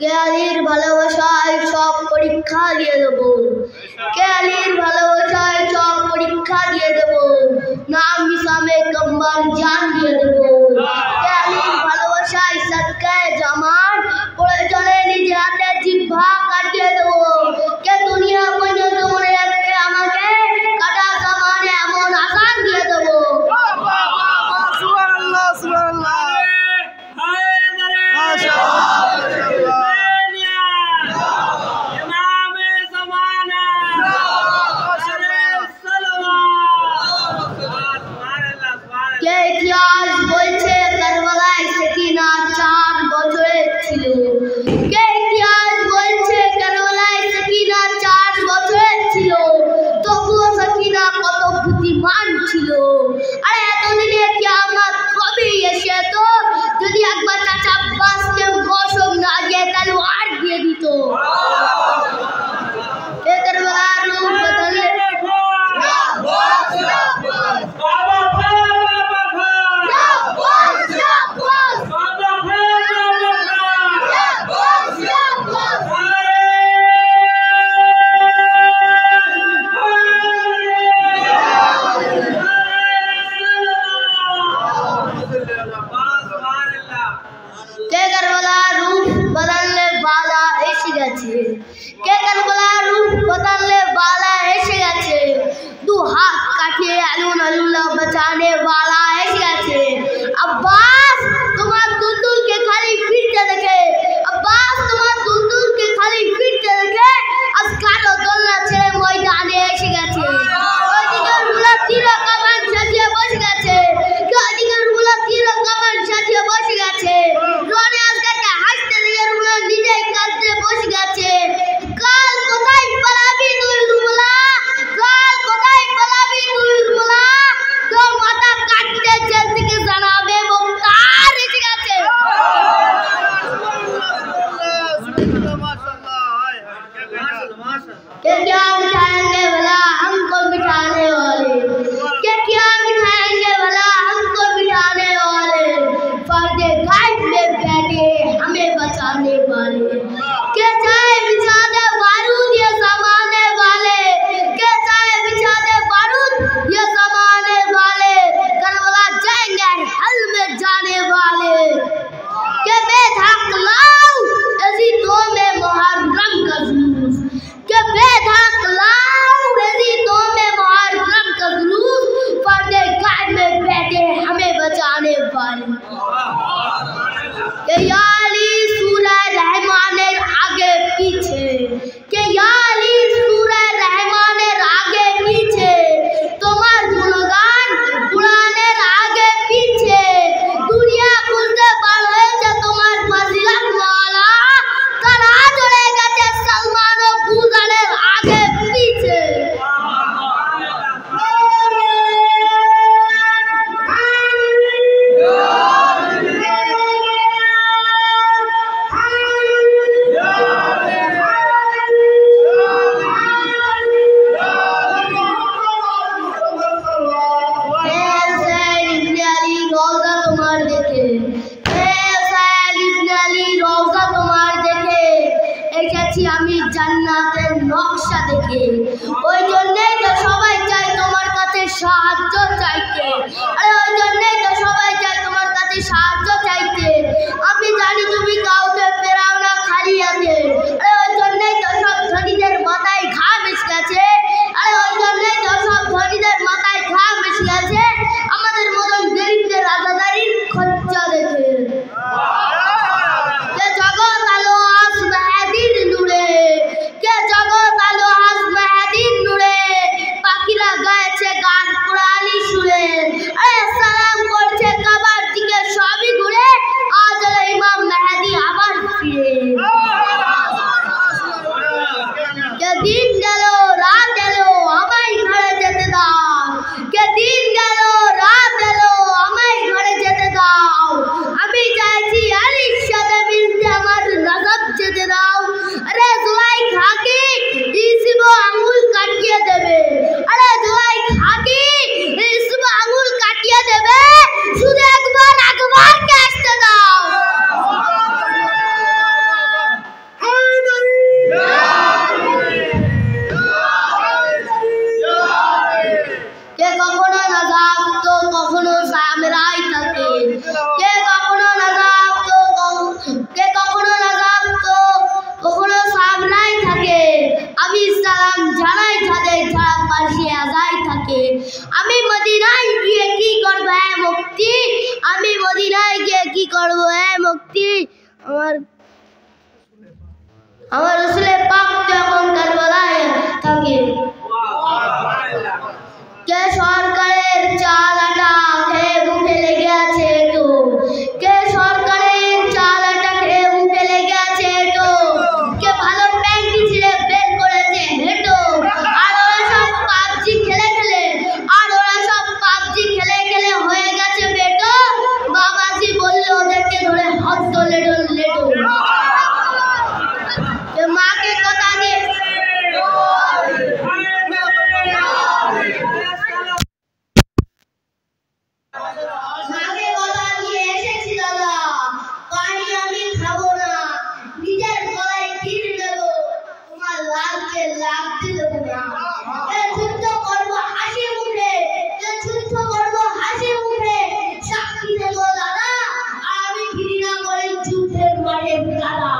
কে আলীর ভালোবাসায় সব পরীক্ষা দিয়ে দেব, কে আলীর ভালোবাসায় সব পরীক্ষা দিয়ে দেব, নাম নিশামে কম্বল জান দিয়ে দেব। কে আলীর ভালোবাসায় সদকায়ে জামান প্রয়োজনে নিজে হাতে জিহ্বা কাটিয়ে দেব। কে দুনিয়া পর্যন্ত মনে রাখবে আমাকে কাটা জামানে এমন আসান দিয়ে দেব। সুবহানাল্লাহ সুবহানাল্লাহ কে ইতিহাস বলছে কারবালায় সেকিনা 4 বছরের ছিল, কে ইতিহাস বলছে কারবালায় সেকিনা 4 বছরের ছিল, তবুও সেকিনা কত বুদ্ধিমান ছিল। আরে এতদিনে কিয়ামত কবে এসে তো যদি একবার চাচা আব্বাসকে মৌসুম না দিয়ে তলোয়ার দিয়ে দিত। কে কারবালার রূপ বদলে কে কারবালার রূপ বদললে বালা এসে গেছে, কে কারবালার রূপ বদললে বালা এসে গেছে, 2 হাত কাটিয়ে আল্লাহ বাঁচানে वाला এসে গেছে। আব্বাস তোমার দুলদুলকে খালি ফিরতে দেখে, আব্বাস তোমার দুলদুলকে খালি ফিরতে দেখে আসকার ও দোলনা ছেড়ে ময়দানে এসে গেছে। ওইদিকে রুলা তীর কামান সাজিয়ে বসে গেছে, ওইদিকে রুলা তীর কামান সাজিয়ে বসে গেছে। রনে আসকারকে হাসতে দিয়ে রুলা নিজেই কাঁদতে বসে গেছে। কাল কোথায় পালাবি তুই রুলা, কাল কোথায় পালাবি তুই রুলা, তোর মাথা কাটতে জেল থেকে জানাবে মুক্তার এসে গেছে। के क्या बिठाएंगे भला हमको बिठाने वाले, के क्या बिठाएंगे भला हमको बिठाने वाले, पर्दे गायब में बैठे हमें बचाने वाले। के चाहे बिछा दे बारूद ये जमाने वाले, के चाहे बिछा दे बारूद ये जमाने वाले, करबला जाएंगे हल में जाने वाले। के बेधक लाओ अज़ीज़ों में मुहर्रम का जुलूस, के बेधक लाओ अज़ीज़ों में मुहर्रम का जुलूस, पर्दे गायब में बैठे हमें बचाने वाले। के या अली सूरह रहमानेर आगे पीछे, के या अली सूरह रहमानेर आगे पीछे, তোমার গুণগান কুরআনের আগে পিছে, দুনিয়া খুঁজতে পার হয়েছে তোমার ফজিলত মালা, তারা চলে গেছে সালমান ও গুজানের আগে পিছে। আমি জান্নাতের নকশা দেখে, ওই জন্যই তো সবাই চাই তোমার কাছে সাহায্য চাইতে, আরে ওই জন্যই তো সবাই চাই তোমার কাছে সাহায্য চাইতে। আমি জানি তুমি কাউকে ফেরাও না খালি হাতে, আরে ওই জন্যই তো সব ধনীদের মাথায় ঘাম এসে গেছে, আরে ওই জন্যই তো সব ধনীদের মাথায় ঘাম এসে গেছে আমাদের মতন গরিবদের আজাদারির খরচা দেখে। কে জগৎ আলো আস মেহেদির নূরে, কে জগৎ আলো আস মেহেদির নূরে, পাখিরা গাইছে গান কুরআনি সুরে, আরে করব এ মুক্তি আমার রসুলে পাক যখন কারবালায় থাকে কে সরকারের চাল আটা খেয়ে মুখে লেগে আছে তো কে সরকারের চাল আটা খেয়ে মুখে লেগে আছে তো কে ভালো প্যান্টি ছিঁড়ে বের করেছে হেঁটো আর ওরা সব পাবজি খেলে খেলে হয়ে গেছে বেটো বাবাজি বললো ওদেরকে ধরে হস্ত লেটো মাকে কথা দিয়ে এসেছি দাদা পানি আমি খাবো না নিজের গলায় টিপ দেবো তোমার লাগতে দেবো না যুদ্ধ করবো হাসি মুখে সাক্ষী দেবো দাদা আর আমি ঘৃণা করে যুদ্ধের মাঠে দাদা